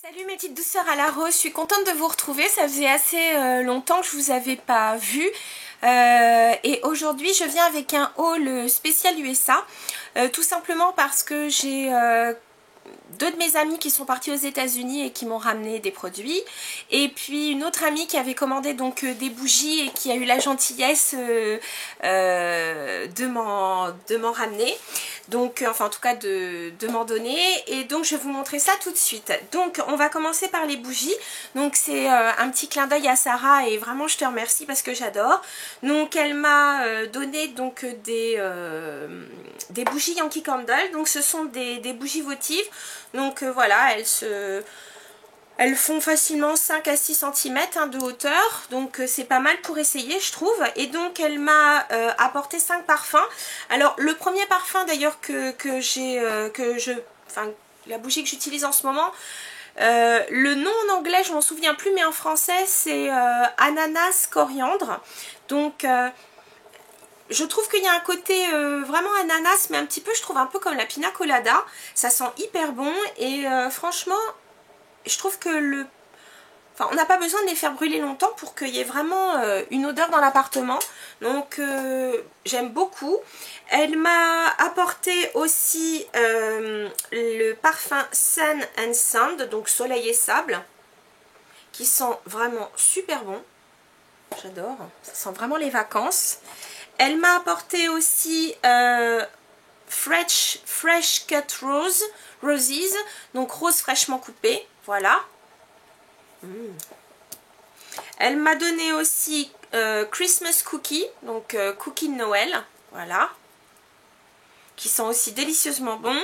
Salut mes petites douceurs à la rose, je suis contente de vous retrouver, ça faisait assez longtemps que je vous avais pas vu et aujourd'hui je viens avec un haul spécial USA tout simplement parce que j'ai deux de mes amis qui sont partis aux États-Unis et qui m'ont ramené des produits, et puis une autre amie qui avait commandé donc des bougies et qui a eu la gentillesse de m'en ramener, donc enfin en tout cas de m'en donner, et donc je vais vous montrer ça tout de suite. Donc on va commencer par les bougies. Donc c'est un petit clin d'œil à Sarah et vraiment je te remercie parce que j'adore. Donc elle m'a donné donc des bougies Yankee Candle. Donc ce sont des bougies votives. Donc voilà, elles font facilement 5 à 6 cm de hauteur, donc c'est pas mal pour essayer je trouve. Et donc elle m'a apporté 5 parfums. Alors le premier parfum d'ailleurs la bougie que j'utilise en ce moment, le nom en anglais je m'en souviens plus, mais en français c'est ananas coriandre. Donc je trouve qu'il y a un côté vraiment ananas, mais un petit peu, je trouve un peu comme la pina colada. Ça sent hyper bon et franchement, je trouve que enfin, on n'a pas besoin de les faire brûler longtemps pour qu'il y ait vraiment une odeur dans l'appartement. Donc j'aime beaucoup. Elle m'a apporté aussi le parfum Sun and Sand, donc soleil et sable, qui sent vraiment super bon. J'adore, ça sent vraiment les vacances. Elle m'a apporté aussi Fresh Cut Roses, donc rose fraîchement coupée, voilà. Elle m'a donné aussi Christmas Cookie, donc cookie de Noël, voilà, qui sent aussi délicieusement bon.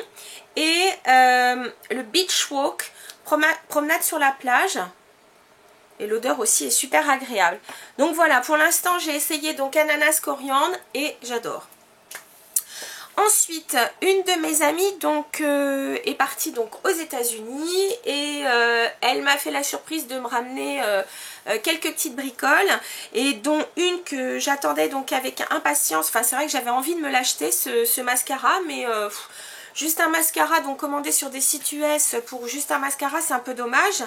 Et le Beach Walk, promenade sur la plage. Et l'odeur aussi est super agréable. Donc voilà, pour l'instant j'ai essayé donc ananas coriandre et j'adore. Ensuite, une de mes amies donc est partie donc aux États-Unis et elle m'a fait la surprise de me ramener quelques petites bricoles, et dont une que j'attendais donc avec impatience. Enfin c'est vrai que j'avais envie de me l'acheter, ce mascara, mais juste un mascara donc commandé sur des sites US pour juste un mascara, c'est un peu dommage.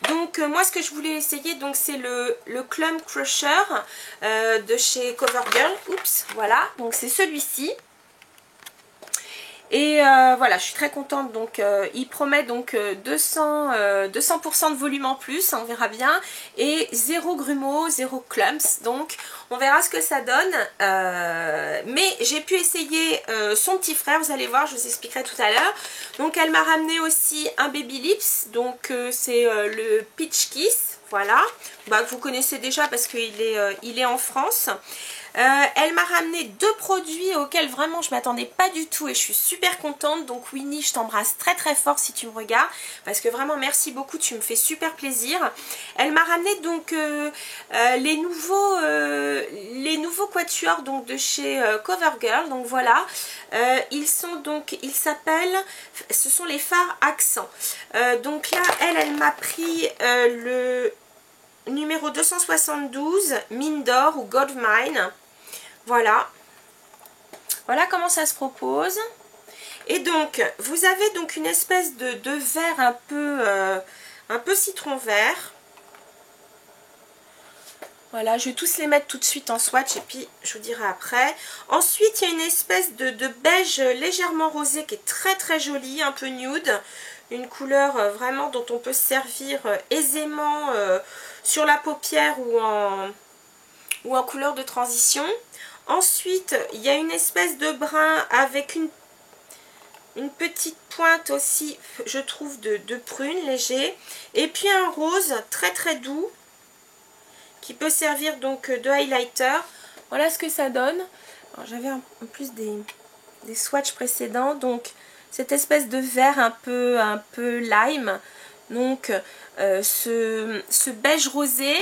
Donc moi ce que je voulais essayer donc c'est le Clump Crusher de chez CoverGirl. Oups, voilà, donc c'est celui-ci. Et voilà, je suis très contente. Donc il promet donc 200% de volume en plus, on verra bien, et zéro grumeaux, zéro clumps, donc on verra ce que ça donne. Mais j'ai pu essayer son petit frère, vous allez voir, je vous expliquerai tout à l'heure. Donc elle m'a ramené aussi un Baby Lips, donc c'est le Peach Kiss, voilà, bah, que vous connaissez déjà parce qu'il est en France. Elle m'a ramené deux produits auxquels vraiment je m'attendais pas du tout et je suis super contente. Donc Winnie, je t'embrasse très très fort si tu me regardes, parce que vraiment merci beaucoup, tu me fais super plaisir. Elle m'a ramené donc les nouveaux quatuors donc de chez CoverGirl. Donc voilà, ils s'appellent, ce sont les fards accents. Donc là elle m'a pris le numéro 272, Mine d'or ou Gold Mine. Voilà. Voilà comment ça se propose. Et donc, vous avez donc une espèce de verre un peu citron vert. Voilà, je vais tous les mettre tout de suite en swatch et puis je vous dirai après. Ensuite, il y a une espèce de beige légèrement rosé qui est très très jolie, un peu nude. Une couleur vraiment dont on peut se servir aisément sur la paupière ou en couleur de transition. Ensuite, il y a une espèce de brun avec une petite pointe aussi, je trouve, de prune léger. Et puis un rose très très doux qui peut servir donc de highlighter. Voilà ce que ça donne. J'avais en plus des swatchs précédents. Donc cette espèce de vert un peu lime. Donc ce beige rosé.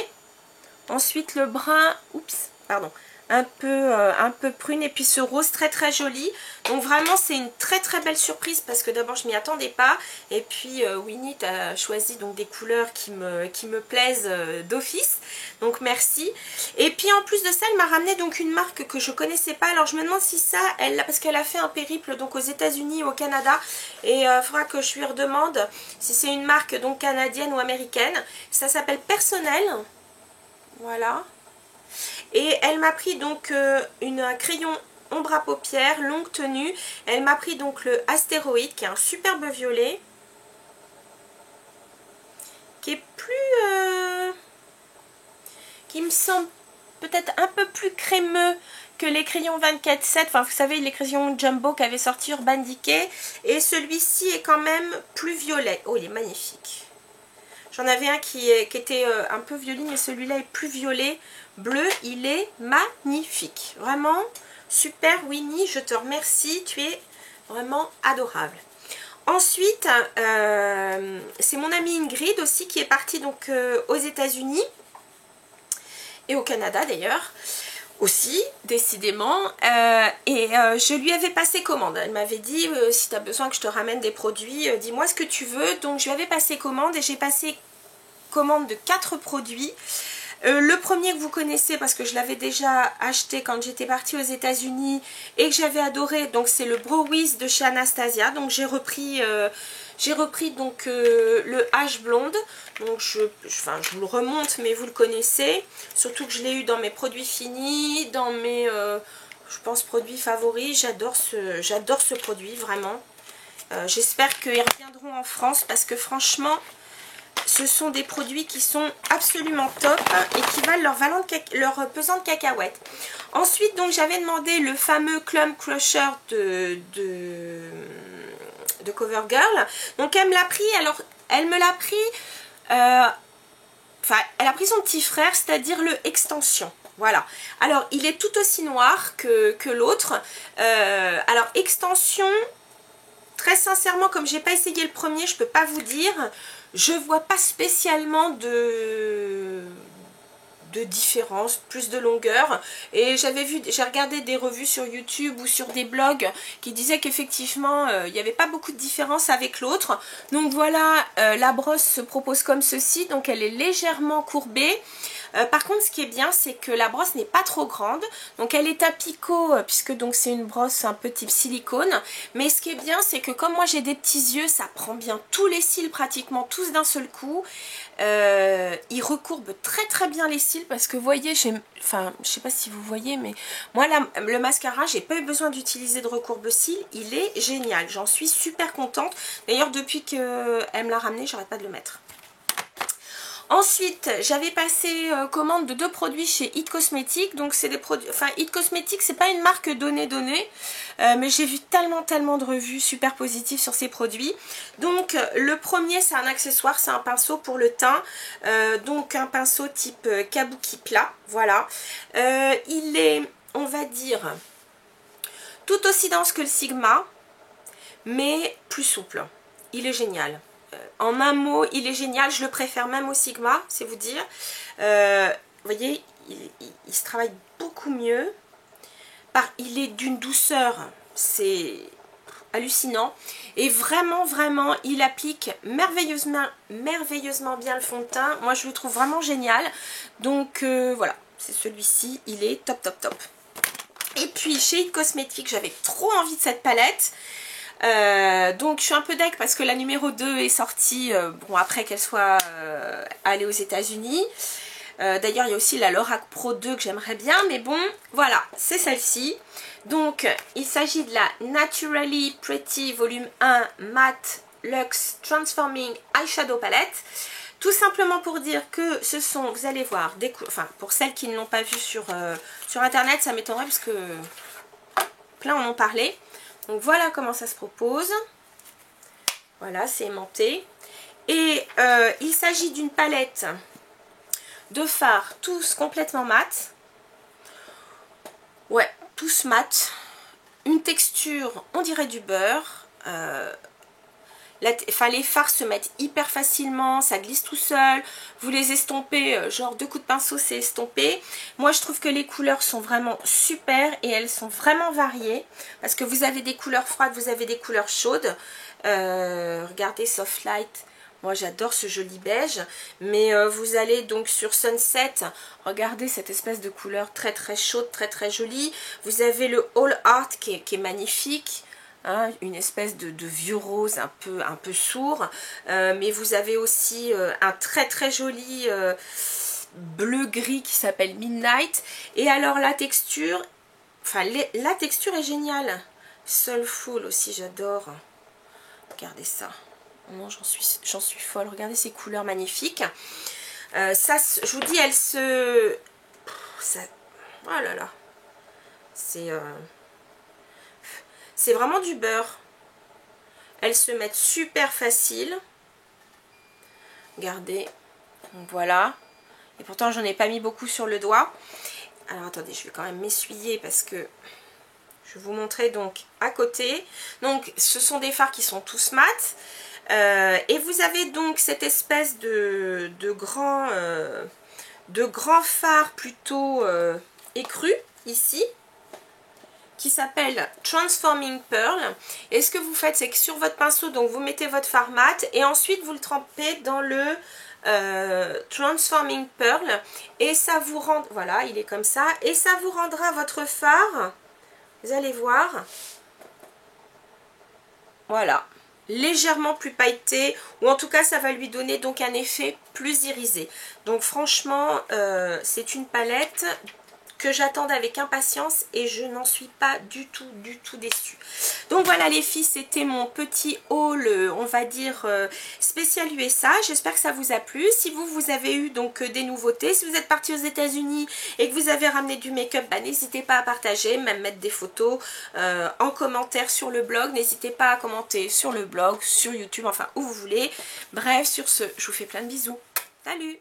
Ensuite le brun, oups, pardon, un peu prune, et puis ce rose très très joli. Donc vraiment c'est une très très belle surprise parce que d'abord je m'y attendais pas, et puis Winnie a choisi donc des couleurs qui me plaisent d'office, donc merci. Et puis en plus de ça elle m'a ramené donc une marque que je connaissais pas. Alors je me demande si ça, parce qu'elle a fait un périple donc aux États-Unis, au Canada, et il faudra que je lui redemande si c'est une marque donc canadienne ou américaine. Ça s'appelle Personnel, voilà. Et elle m'a pris donc un crayon ombre à paupières longue tenue. Elle m'a pris donc le Astéroïde qui est un superbe violet, qui est qui me semble peut-être un peu plus crémeux que les crayons 24/7, enfin vous savez les crayons Jumbo qu'avait sorti Urban Decay, et celui-ci est quand même plus violet. Oh, il est magnifique. J'en avais un qui était un peu violet, mais celui-là est plus violet, bleu, il est magnifique. Vraiment, super Winnie, je te remercie, tu es vraiment adorable. Ensuite, c'est mon amie Ingrid aussi qui est partie donc aux États-Unis et au Canada d'ailleurs. Aussi, décidément, je lui avais passé commande. Elle m'avait dit si tu as besoin que je te ramène des produits, dis-moi ce que tu veux. Donc je lui avais passé commande et j'ai passé commande de 4 produits. Le premier que vous connaissez parce que je l'avais déjà acheté quand j'étais partie aux États-Unis et que j'avais adoré, donc c'est le Brow Wiz de chez Anastasia. Donc j'ai repris donc le H blonde. Donc je vous le remonte, mais vous le connaissez. Surtout que je l'ai eu dans mes produits finis, dans mes je pense produits favoris. J'adore ce produit vraiment. J'espère qu'ils reviendront en France parce que franchement ce sont des produits qui sont absolument top et qui valent leur pesant de cacahuètes. Ensuite, donc j'avais demandé le fameux Clump Crusher de CoverGirl. Donc elle me l'a pris, alors elle me l'a pris, elle a pris son petit frère, c'est-à-dire le Extension. Voilà. Alors il est tout aussi noir que l'autre. Alors Extension, très sincèrement, comme j'ai pas essayé le premier, je peux pas vous dire. Je vois pas spécialement de différence, plus de longueur, et j'ai regardé des revues sur YouTube ou sur des blogs qui disaient qu'effectivement il n'y avait pas beaucoup de différence avec l'autre. Donc voilà, la brosse se propose comme ceci, donc elle est légèrement courbée. Par contre ce qui est bien c'est que la brosse n'est pas trop grande, donc elle est à picot puisque donc c'est une brosse un peu type silicone, mais ce qui est bien c'est que comme moi j'ai des petits yeux, ça prend bien tous les cils, pratiquement tous d'un seul coup. Il recourbe très très bien les cils parce que vous voyez, je sais pas si vous voyez, mais moi le mascara j'ai pas eu besoin d'utiliser de recourbe-cils, il est génial, j'en suis super contente. D'ailleurs depuis qu'elle me l'a ramené, j'arrête pas de le mettre. Ensuite, j'avais passé commande de 2 produits chez It Cosmetics. Donc c'est des produits, It Cosmetics c'est pas une marque donnée, mais j'ai vu tellement de revues super positives sur ces produits. Donc le premier c'est un accessoire, c'est un pinceau pour le teint, donc un pinceau type kabuki plat, voilà. Il est, on va dire, tout aussi dense que le Sigma, mais plus souple. Il est génial. En un mot, il est génial, je le préfère même au Sigma, c'est vous dire. Vous voyez, il se travaille beaucoup mieux. Il est d'une douceur, c'est hallucinant. Et vraiment, il applique merveilleusement bien le fond de teint. Moi, je le trouve vraiment génial. Donc, voilà, c'est celui-ci, il est top. Et puis, chez It Cosmetics, j'avais trop envie de cette palette. Donc je suis un peu deg parce que la numéro 2 est sortie bon, après qu'elle soit allée aux États-Unis. D'ailleurs il y a aussi la Lorac Pro 2 que j'aimerais bien, mais bon voilà, c'est celle-ci. Donc il s'agit de la Naturally Pretty volume 1 Matte Luxe Transforming Eyeshadow Palette. Tout simplement pour dire que ce sont, vous allez voir, pour celles qui ne l'ont pas vu sur internet, ça m'étonnerait parce que plein en ont parlé. Donc voilà comment ça se propose. Voilà, c'est aimanté. Et il s'agit d'une palette de fards, tous complètement mat. Ouais, tous mat. Une texture, on dirait du beurre. les fards se mettent hyper facilement, ça glisse tout seul. Vous les estompez, genre 2 coups de pinceau, c'est estompé. Moi, je trouve que les couleurs sont vraiment super et elles sont vraiment variées. Parce que vous avez des couleurs froides, vous avez des couleurs chaudes. Regardez Soft Light. Moi, j'adore ce joli beige. Mais vous allez donc sur Sunset. Regardez cette espèce de couleur très très chaude, très très jolie. Vous avez le All Art qui est magnifique. Hein, une espèce de vieux rose un peu sourd, mais vous avez aussi un très très joli bleu gris qui s'appelle Midnight. Et alors la texture, la texture est géniale. Soulful aussi, j'adore. Regardez ça. Non, j'en suis folle. Regardez ces couleurs magnifiques. Ça, je vous dis, elle se... oh là là. C'est vraiment du beurre. Elles se mettent super facile. Regardez. Donc voilà. Et pourtant, j'en ai pas mis beaucoup sur le doigt. Alors, attendez, je vais quand même m'essuyer parce que je vais vous montrer donc à côté. Donc, ce sont des fards qui sont tous mat. Et vous avez donc cette espèce de grand fard plutôt écru ici, qui s'appelle Transforming Pearl. Et ce que vous faites, c'est que sur votre pinceau, donc vous mettez votre fard mat et ensuite vous le trempez dans le Transforming Pearl et ça vous rend, voilà, il est comme ça, et ça vous rendra votre fard, vous allez voir, voilà, légèrement plus pailleté, ou en tout cas ça va lui donner donc un effet plus irisé. Donc franchement, c'est une palette que j'attendais avec impatience et je n'en suis pas du tout déçue. Donc voilà les filles, c'était mon petit haul, on va dire spécial USA. J'espère que ça vous a plu. Si vous avez eu donc des nouveautés, si vous êtes parti aux États-Unis et que vous avez ramené du make-up, bah, n'hésitez pas à partager, même mettre des photos en commentaire sur le blog. N'hésitez pas à commenter sur le blog, sur YouTube, enfin où vous voulez. Bref, sur ce, je vous fais plein de bisous. Salut!